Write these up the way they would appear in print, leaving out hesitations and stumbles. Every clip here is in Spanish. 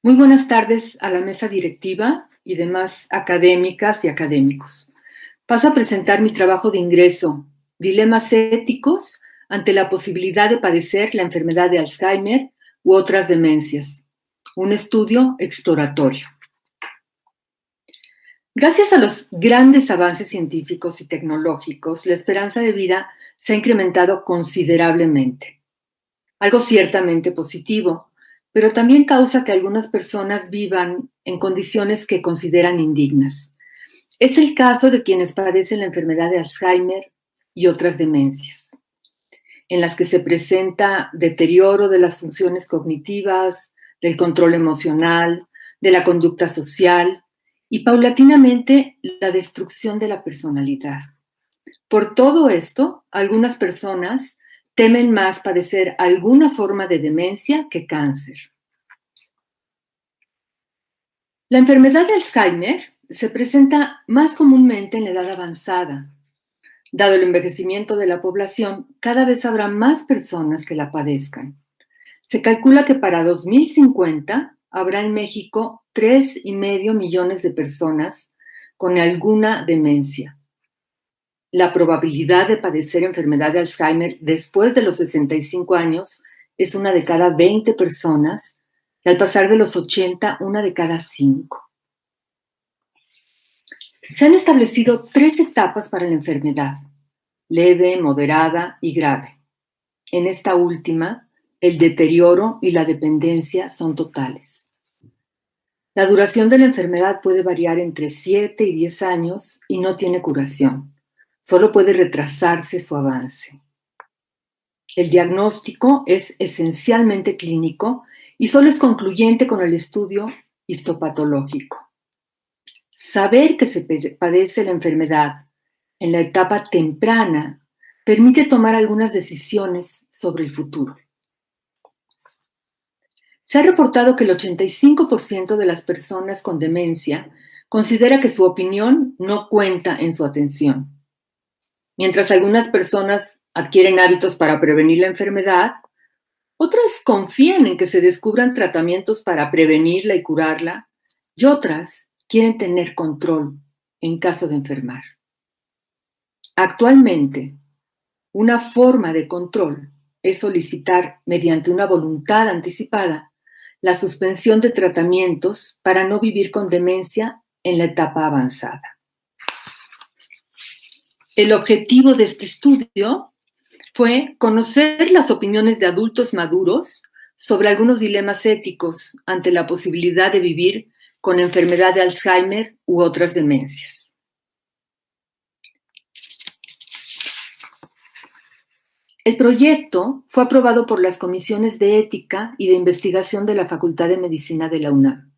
Muy buenas tardes a la mesa directiva y demás académicas y académicos. Paso a presentar mi trabajo de ingreso, Dilemas éticos ante la posibilidad de padecer la enfermedad de Alzheimer u otras demencias. Un estudio exploratorio. Gracias a los grandes avances científicos y tecnológicos, la esperanza de vida se ha incrementado considerablemente. Algo ciertamente positivo, pero también causa que algunas personas vivan en condiciones que consideran indignas. Es el caso de quienes padecen la enfermedad de Alzheimer y otras demencias, en las que se presenta deterioro de las funciones cognitivas, del control emocional, de la conducta social y paulatinamente la destrucción de la personalidad. Por todo esto, algunas personas temen más padecer alguna forma de demencia que cáncer. La enfermedad de Alzheimer se presenta más comúnmente en la edad avanzada. Dado el envejecimiento de la población, cada vez habrá más personas que la padezcan. Se calcula que para 2050 habrá en México 3,5 millones de personas con alguna demencia. La probabilidad de padecer enfermedad de Alzheimer después de los 65 años es una de cada 20 personas, y al pasar de los 80, una de cada 5. Se han establecido 3 etapas para la enfermedad: leve, moderada y grave. En esta última, el deterioro y la dependencia son totales. La duración de la enfermedad puede variar entre 7 y 10 años y no tiene curación. Solo puede retrasarse su avance. El diagnóstico es esencialmente clínico y solo es concluyente con el estudio histopatológico. Saber que se padece la enfermedad en la etapa temprana permite tomar algunas decisiones sobre el futuro. Se ha reportado que el 85% de las personas con demencia considera que su opinión no cuenta en su atención. Mientras algunas personas adquieren hábitos para prevenir la enfermedad, otras confían en que se descubran tratamientos para prevenirla y curarla, y otras quieren tener control en caso de enfermar. Actualmente, una forma de control es solicitar, mediante una voluntad anticipada, la suspensión de tratamientos para no vivir con demencia en la etapa avanzada. El objetivo de este estudio fue conocer las opiniones de adultos maduros sobre algunos dilemas éticos ante la posibilidad de vivir con enfermedad de Alzheimer u otras demencias. El proyecto fue aprobado por las comisiones de ética y de investigación de la Facultad de Medicina de la UNAM.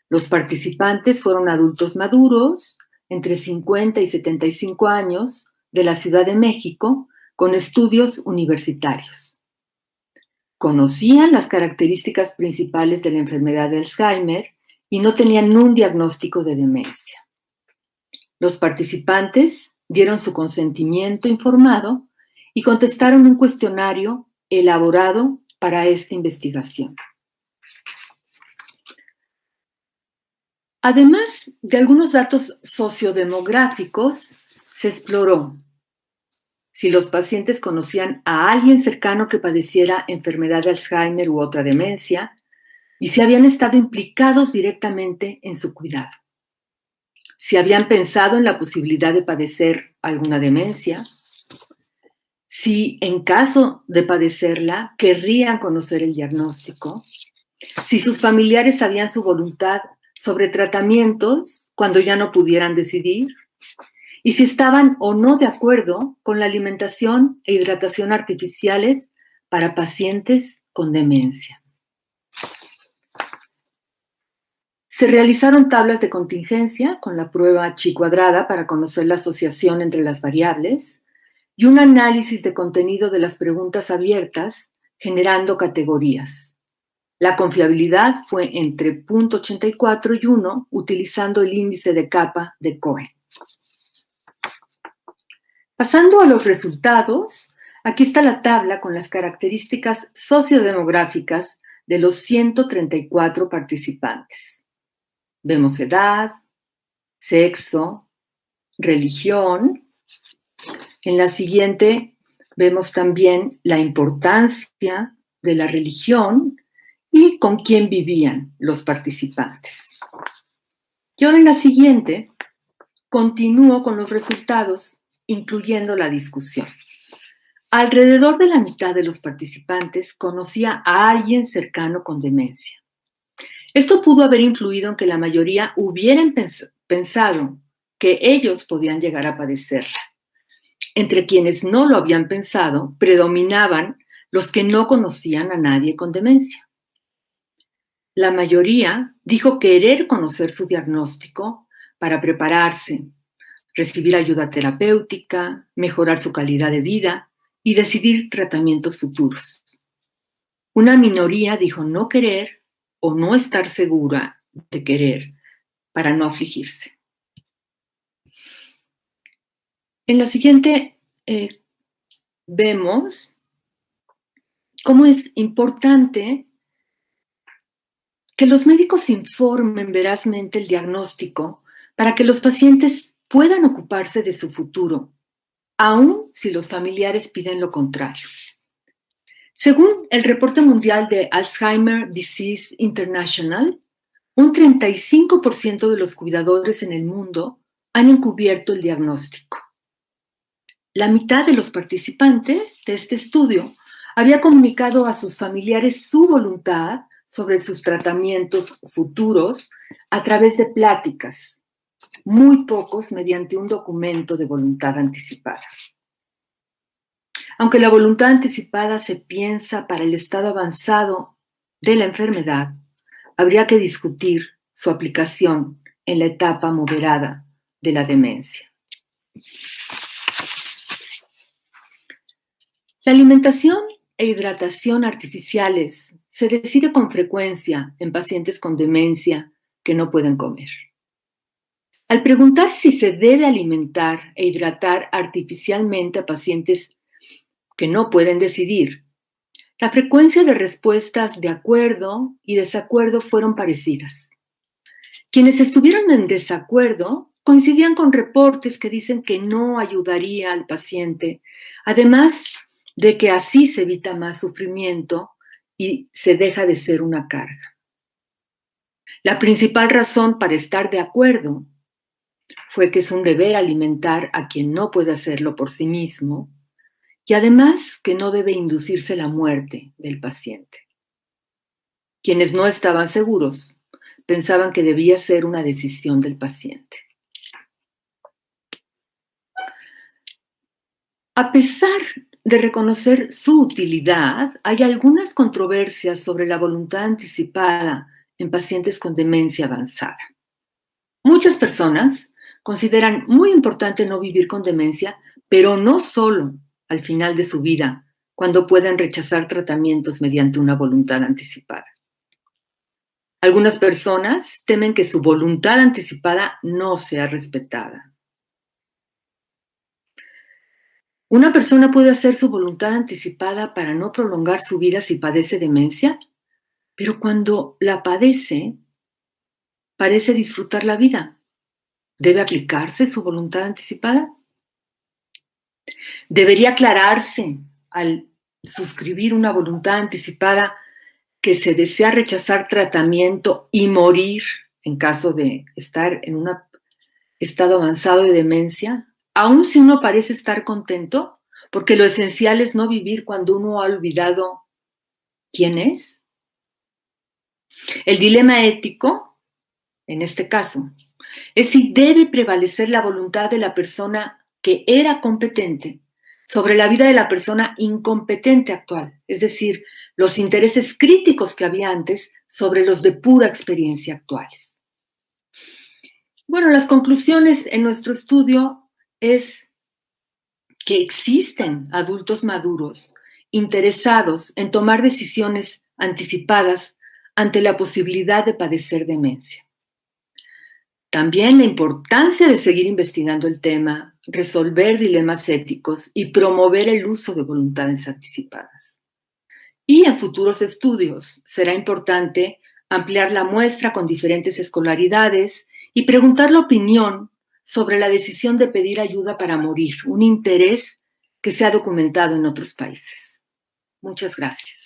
Los participantes fueron adultos maduros, entre 50 y 75 años, de la Ciudad de México, con estudios universitarios. Conocían las características principales de la enfermedad de Alzheimer y no tenían un diagnóstico de demencia. Los participantes dieron su consentimiento informado y contestaron un cuestionario elaborado para esta investigación. Además de algunos datos sociodemográficos, se exploró si los pacientes conocían a alguien cercano que padeciera enfermedad de Alzheimer u otra demencia y si habían estado implicados directamente en su cuidado, si habían pensado en la posibilidad de padecer alguna demencia, si en caso de padecerla querrían conocer el diagnóstico, si sus familiares sabían su voluntad sobre tratamientos cuando ya no pudieran decidir, y si estaban o no de acuerdo con la alimentación e hidratación artificiales para pacientes con demencia. Se realizaron tablas de contingencia con la prueba chi cuadrada para conocer la asociación entre las variables y un análisis de contenido de las preguntas abiertas generando categorías. La confiabilidad fue entre 0.84 y 1 utilizando el índice de capa de Cohen. Pasando a los resultados, aquí está la tabla con las características sociodemográficas de los 134 participantes. Vemos edad, sexo, religión. En la siguiente vemos también la importancia de la religión y con quién vivían los participantes. Y ahora en la siguiente continúo con los resultados, incluyendo la discusión. Alrededor de la mitad de los participantes conocía a alguien cercano con demencia. Esto pudo haber influido en que la mayoría hubieran pensado que ellos podían llegar a padecerla. Entre quienes no lo habían pensado, predominaban los que no conocían a nadie con demencia. La mayoría dijo querer conocer su diagnóstico para prepararse, recibir ayuda terapéutica, mejorar su calidad de vida y decidir tratamientos futuros. Una minoría dijo no querer o no estar segura de querer para no afligirse. En la siguiente vemos cómo es importante que los médicos informen verazmente el diagnóstico para que los pacientes puedan ocuparse de su futuro, aun si los familiares piden lo contrario. Según el reporte mundial de Alzheimer's Disease International, un 35% de los cuidadores en el mundo han encubierto el diagnóstico. La mitad de los participantes de este estudio había comunicado a sus familiares su voluntad sobre sus tratamientos futuros a través de pláticas, muy pocos mediante un documento de voluntad anticipada. Aunque la voluntad anticipada se piensa para el estado avanzado de la enfermedad, habría que discutir su aplicación en la etapa moderada de la demencia. La alimentación e hidratación artificiales se decide con frecuencia en pacientes con demencia que no pueden comer. Al preguntar si se debe alimentar e hidratar artificialmente a pacientes que no pueden decidir, la frecuencia de respuestas de acuerdo y desacuerdo fueron parecidas. Quienes estuvieron en desacuerdo coincidían con reportes que dicen que no ayudaría al paciente, además de que así se evita más sufrimiento y se deja de ser una carga. La principal razón para estar de acuerdo fue que es un deber alimentar a quien no puede hacerlo por sí mismo y además que no debe inducirse la muerte del paciente. Quienes no estaban seguros pensaban que debía ser una decisión del paciente. A pesar de reconocer su utilidad, hay algunas controversias sobre la voluntad anticipada en pacientes con demencia avanzada. Muchas personas consideran muy importante no vivir con demencia, pero no solo al final de su vida, cuando puedan rechazar tratamientos mediante una voluntad anticipada. Algunas personas temen que su voluntad anticipada no sea respetada. ¿Una persona puede hacer su voluntad anticipada para no prolongar su vida si padece demencia? Pero cuando la padece, parece disfrutar la vida. ¿Debe aplicarse su voluntad anticipada? Debería aclararse al suscribir una voluntad anticipada que se desea rechazar tratamiento y morir en caso de estar en un estado avanzado de demencia, aun si uno parece estar contento, porque lo esencial es no vivir cuando uno ha olvidado quién es. El dilema ético, en este caso, es si debe prevalecer la voluntad de la persona que era competente sobre la vida de la persona incompetente actual, es decir, los intereses críticos que había antes sobre los de pura experiencia actuales. Bueno, las conclusiones en nuestro estudio es que existen adultos maduros interesados en tomar decisiones anticipadas ante la posibilidad de padecer demencia. También la importancia de seguir investigando el tema, resolver dilemas éticos y promover el uso de voluntades anticipadas. Y en futuros estudios será importante ampliar la muestra con diferentes escolaridades y preguntar la opinión sobre la decisión de pedir ayuda para morir, un interés que se ha documentado en otros países. Muchas gracias.